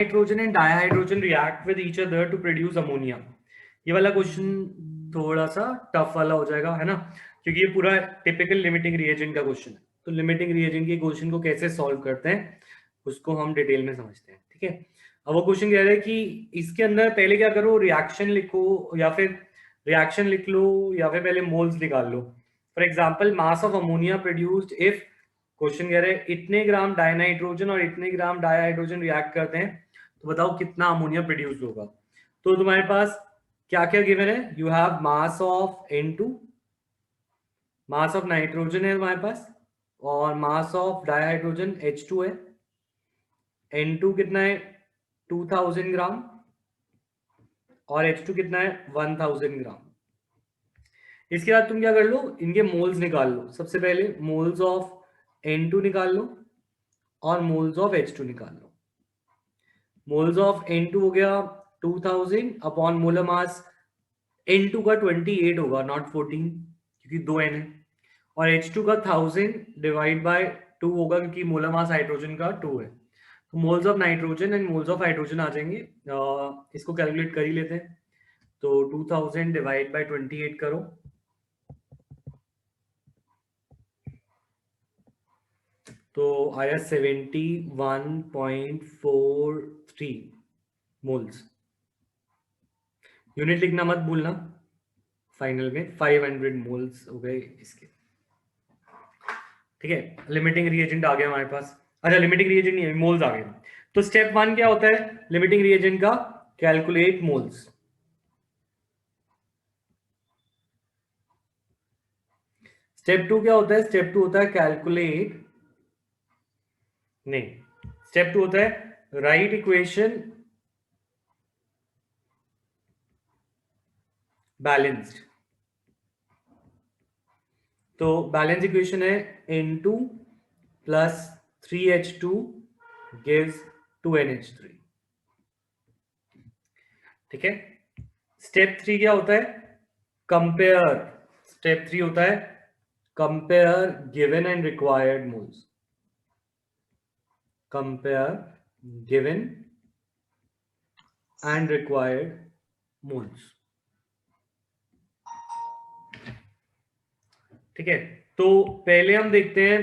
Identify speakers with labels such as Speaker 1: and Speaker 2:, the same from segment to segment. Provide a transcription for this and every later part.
Speaker 1: Nitrogen and dihydrogen react with each other to produce ammonia. ये वाला question थोड़ा सा टफ वाला हो जाएगा, है ना, क्योंकि ये पूरा टिपिकल लिमिटिंग रिएजेंट का क्वेश्चन है. तो लिमिटिंग रिएजेंट के क्वेश्चन को कैसे सॉल्व करते हैं उसको हम डिटेल में समझते हैं. ठीक है, अब वो क्वेश्चन कह रहा है कि इसके अंदर पहले क्या करो, रिएक्शन लिखो या फिर रिएक्शन लिख लो या फिर पहले मोल्स निकाल लो. For example mass of ammonia produced if, question कह रहे हैं इतने ग्राम डाइनाइट्रोजन और इतने ग्राम डाइहाइड्रोजन रिएक्ट करते हैं तो बताओ कितना अमोनिया प्रोड्यूस होगा. तो तुम्हारे पास क्या क्या गिवन है, you have mass of N2, mass of nitrogen है तुम्हारे पास, और मास ऑफ डाइहाइड्रोजन H2 है. N2 कितना है 2000 ग्राम और H2 कितना है 1000 ग्राम. इसके बाद तुम क्या कर लो, इनके मोल्स निकाल लो. सबसे पहले मोल्स ऑफ N2 निकाल लो और मोल्स ऑफ H2 निकाल लो. मोल्स ऑफ N2 हो गया 2000 अपॉन मोलर मास N2 का 28 होगा, नॉट 14, क्योंकि 2 N है, और H2 का 1000 डिवाइड बाय 2 होगा क्योंकि मोलर मास हाइड्रोजन का 2 है. तो moles of nitrogen and moles of hydrogen आ जाएंगे. इसको कैलकुलेट कर ही लेते हैं. तो 2000 डिवाइड बाय 28 करो, तो आया 71.43 मोल्स. यूनिट लिखना मत भूलना, फाइनल में 500 मोल्स हो गए इसके. ठीक है, लिमिटिंग रिएजेंट आ गया हमारे पास. अच्छा, लिमिटिंग रिएजेंट नहीं है, मोल्स आ गए. तो स्टेप 1 क्या होता है लिमिटिंग रिएजेंट का, कैलकुलेट मोल्स. स्टेप 2 क्या होता है, स्टेप 2 होता है कैलकुलेट, नहीं, स्टेप 2 होता है राइट इक्वेशन बैलेंस्ड. तो बैलेंस इक्वेशन है N2 plus 3H2 gives 2NH3. ठीक है. स्टेप 3 क्या होता है, कंपेयर. स्टेप 3 होता है compare given and required moles. Compare given and required moles. ठीक है, तो पहले हम देखते हैं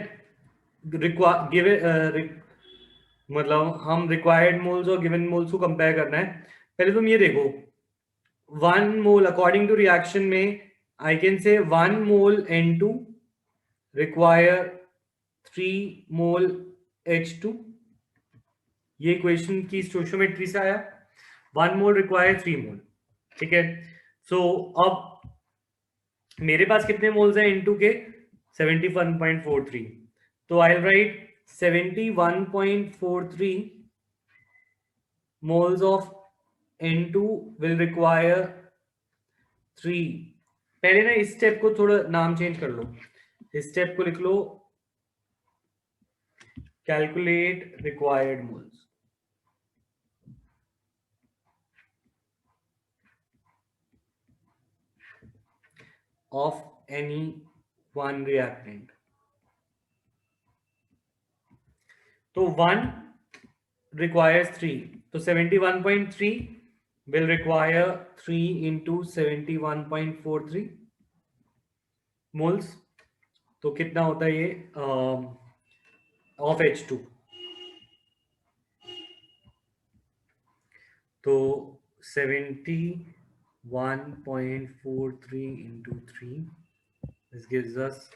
Speaker 1: मतलब हम रिक्वायर्ड मोल्स और गिवन मोल्स को कंपेयर करना है. पहले तुम ये देखो, 1 मोल अकॉर्डिंग टू रिएक्शन में I can say 1 mole N2 require 3 mole H2. ये इक्वेशन की स्टोइचियोमेट्री से आया. 1 मोल रिक्वायर 3 मोल. ठीक है, सो अब मेरे पास कितने मोल्स हैं N2 के, 71.43. तो आई right 71.43 moles of N2 will require 3. पहले ना इस स्टेप को थोड़ा नाम चेंज कर लो. इस स्टेप को लिख लो calculate required moles of any one reactant. तो 1 requires 3, तो 71.3 will require 3 into 71.43 moles. तो कितना होता है ये ऑफ H2, तो 71.43 into 3, this gives us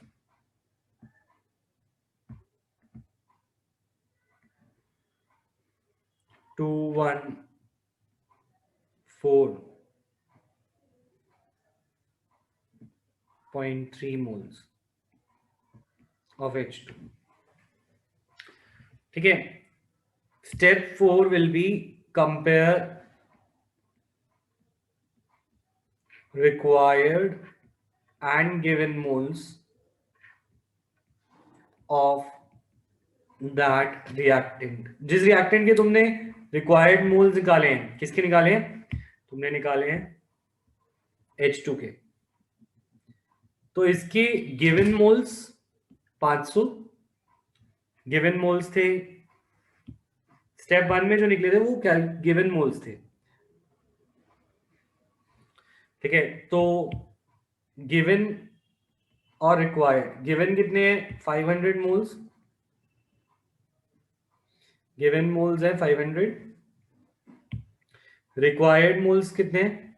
Speaker 1: 214.3 moles of H2. ठीक है, step 4 will be compare required and given moles of that reactant. जिस reactant के तुमने required moles निकाले हैं, किसके निकाले हैं, तुमने निकाले हैं H2 के. तो इसके गिवन मोल्स 500 गिवन मोल्स थे स्टेप 1 में जो निकले थे वो गिवन मोल्स थे, ठीक है। तो गिवन और रिक्वायर्ड, गिवन कितने हैं 500 मोल्स, गिवन मोल्स है 500, रिक्वायर्ड मोल्स कितने हैं,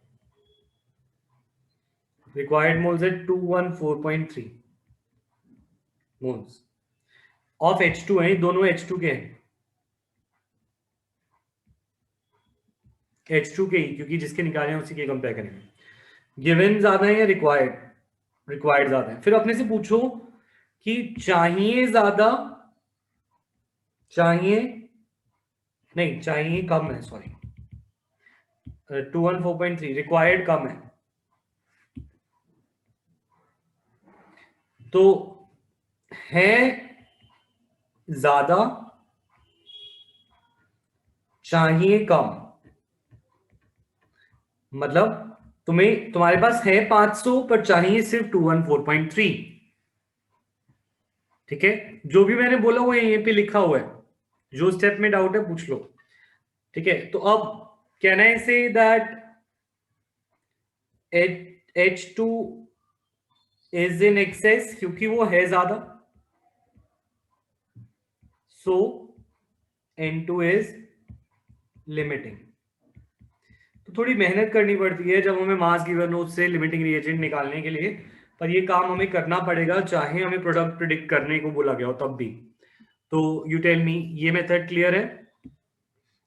Speaker 1: रिक्वायर्ड मोल्स है 214.3 मोल्स ऑफ H2 है, दोनों H2 के हैं, H2 के ही, क्योंकि जिसके निकाले हैं उसी के कंपेयर करेंगे। गिवन ज्यादा है या रिक्वायर्ड, रिक्वायर्ड ज्यादा है। फिर अपने से पूछो कि चाहिए ज्यादा, चाहिए नहीं, चाहिए कम है, सॉरी 214.3, रिक्वायर्ड कम है, तो है ज्यादा, चाहिए कम, मतलब तुम्हारे पास है 500 पर चाहिए सिर्फ 214.3, ठीक है। जो भी मैंने बोला वो यहीं पे लिखा हुआ है, जो स्टेप में डाउट है पूछ लो, ठीक है। तो अब can I say that H2 is in excess, क्योंकि वो है ज्यादा, सो N2 इज लिमिटिंग। तो थोड़ी मेहनत करनी पड़ती है जब हमें मास गिवन हो उससे लिमिटिंग रिएजेंट निकालने के लिए, पर ये काम हमें करना पड़ेगा चाहे हमें प्रोडक्ट प्रिडिक्ट करने को बोला गया हो तब भी। तो यू टेल मी, ये मेथड क्लियर है?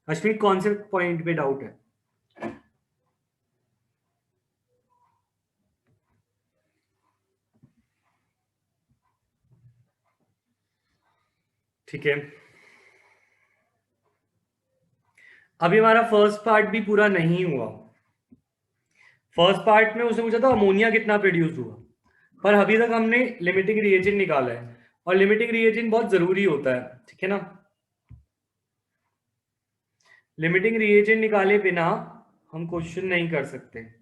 Speaker 1: अश्विन कौन से पॉइंट पे डाउट है? ठीक है, अभी हमारा फर्स्ट पार्ट भी पूरा नहीं हुआ। फर्स्ट पार्ट में उसने पूछा था अमोनिया कितना प्रोड्यूस हुआ, पर अभी तक हमने लिमिटिंग रिएजेंट निकाला है, और लिमिटिंग रिएजेंट बहुत जरूरी होता है, ठीक है ना। लिमिटिंग रिएजेंट निकाले बिना हम क्वेश्चन नहीं कर सकते।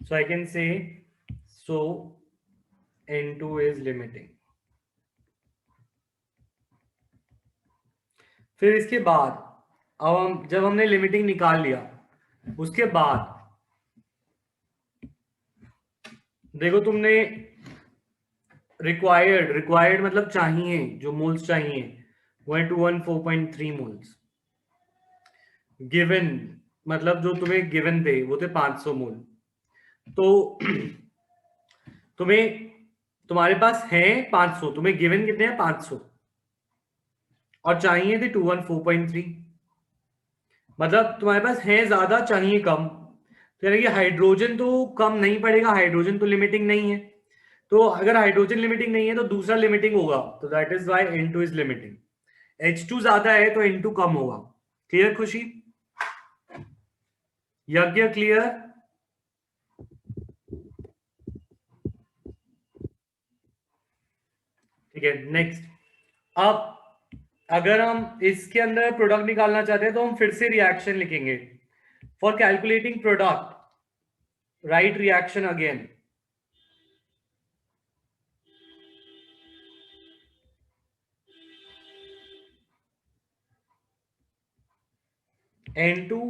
Speaker 1: So I can say, so N2 is limiting. फिर इसके बाद अब हम जब हमने लिमिटिंग निकाल लिया, उसके बाद देखो तुमने रिक्वायर्ड मतलब चाहिए, जो मोल्स चाहिए वो है 214.3 मोल्स। गिवन मतलब जो तुम्हें गिवन थे वो थे 500 मोल। तो तुम्हारे पास है 500, तुम्हें गिवन कितने हैं 500, और चाहिए थे 214.3, मतलब तुम्हारे पास है ज्यादा चाहिए कम। तो यानी कि हाइड्रोजन तो कम नहीं पड़ेगा, हाइड्रोजन तो लिमिटिंग नहीं है। तो अगर हाइड्रोजन लिमिटिंग नहीं है तो दूसरा लिमिटिंग होगा, तो that is why N2 is limiting. H2 ज्यादा है तो N2 कम होगा। क्लियर खुशी? यज्ञ क्लियर? ठीक है, नेक्स्ट। अब अगर हम इसके अंदर प्रोडक्ट निकालना चाहते हैं तो हम फिर से रिएक्शन लिखेंगे। For calculating product right reaction again. N2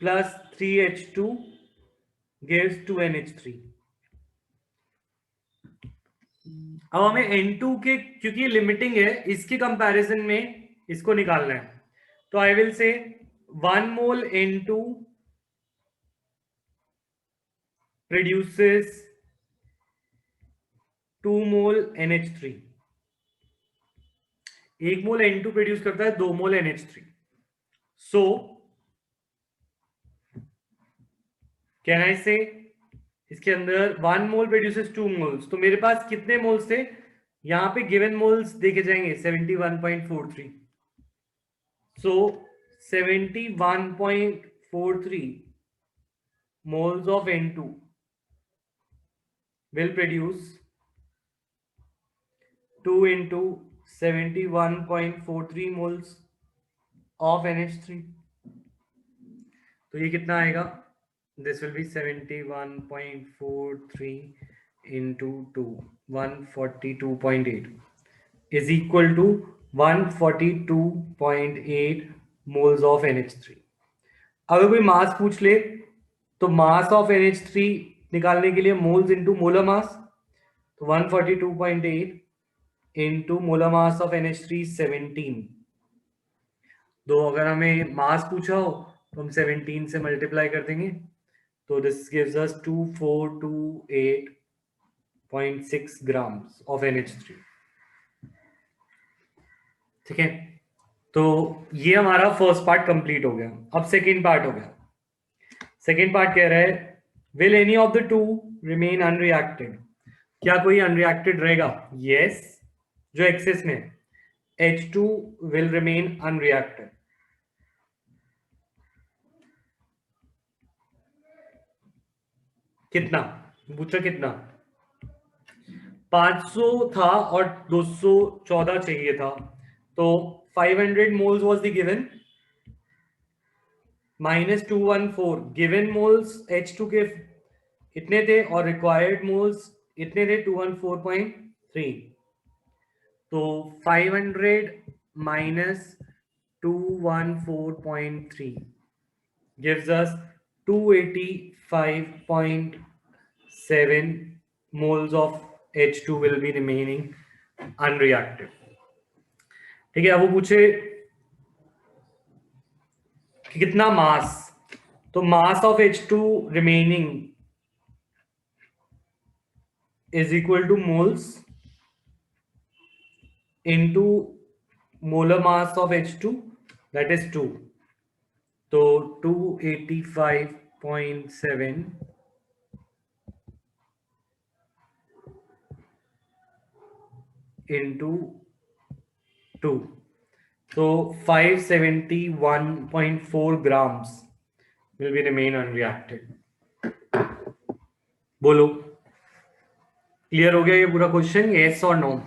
Speaker 1: plus 3H2 gives 2NH3। अब हमें N2 के, क्योंकि लिमिटिंग है, इसके कंपैरिजन में इसको निकालना है। तो I will say 1 mole N2 produces 2 mole NH3। 1 mole N2 produce करता है 2 मोल NH3। सो कैन आई से इसके अंदर 1 मोल प्रोड्यूसेस 2 मोल्स, तो मेरे पास कितने मोल्स थे? यहां पे गिवन मोल्स देखे जाएंगे 71.43। सो 71.43 moles of N2 will produce 2 into 71.43 moles of NH3, तो ये कितना आएगा? This will be 71.43 into 2, 142.8 is equal to 142.8 moles of NH3. अगर कोई मास पूछ ले तो मास ऑफ NH3 निकालने के लिए मोल्स इनटू मोलर मास, तो 142.8 into molar mass of NH3 17. तो अगर हमें मास पूछा हो तो हम 17 से मल्टीप्लाई कर देंगे, तो this gives us 2428.6 grams of NH3. ठीक है, तो ये हमारा फर्स्ट पार्ट कंप्लीट हो गया. अब सेकेंड पार्ट हो गया. सेकेंड पार्ट कह रहा है will any of the two remain unreacted. क्या कोई अनरिएक्टेड रहेगा? यस, जो एक्सेस में H2 विल रिमेन अनरिएक्टेड. कितना पूछा? कितना? 500 था और 214 चाहिए था, तो 500 moles was the given minus 214. Given moles H2 के इतने थे और रिक्वायर्ड मोल्स इतने थे 214.3. तो 500 minus 214.3 gives us 285.7 moles of H2 will be remaining unreacted. ठीक है, अब वो पूछे कि कितना मास, तो mass of H2 remaining is equal to moles into molar mass of H2, that is 2. तो 285.7 into 2, so 571.4 grams will be remain unreacted. बोलो, क्लियर हो गया ये पूरा क्वेश्चन? यस और नो?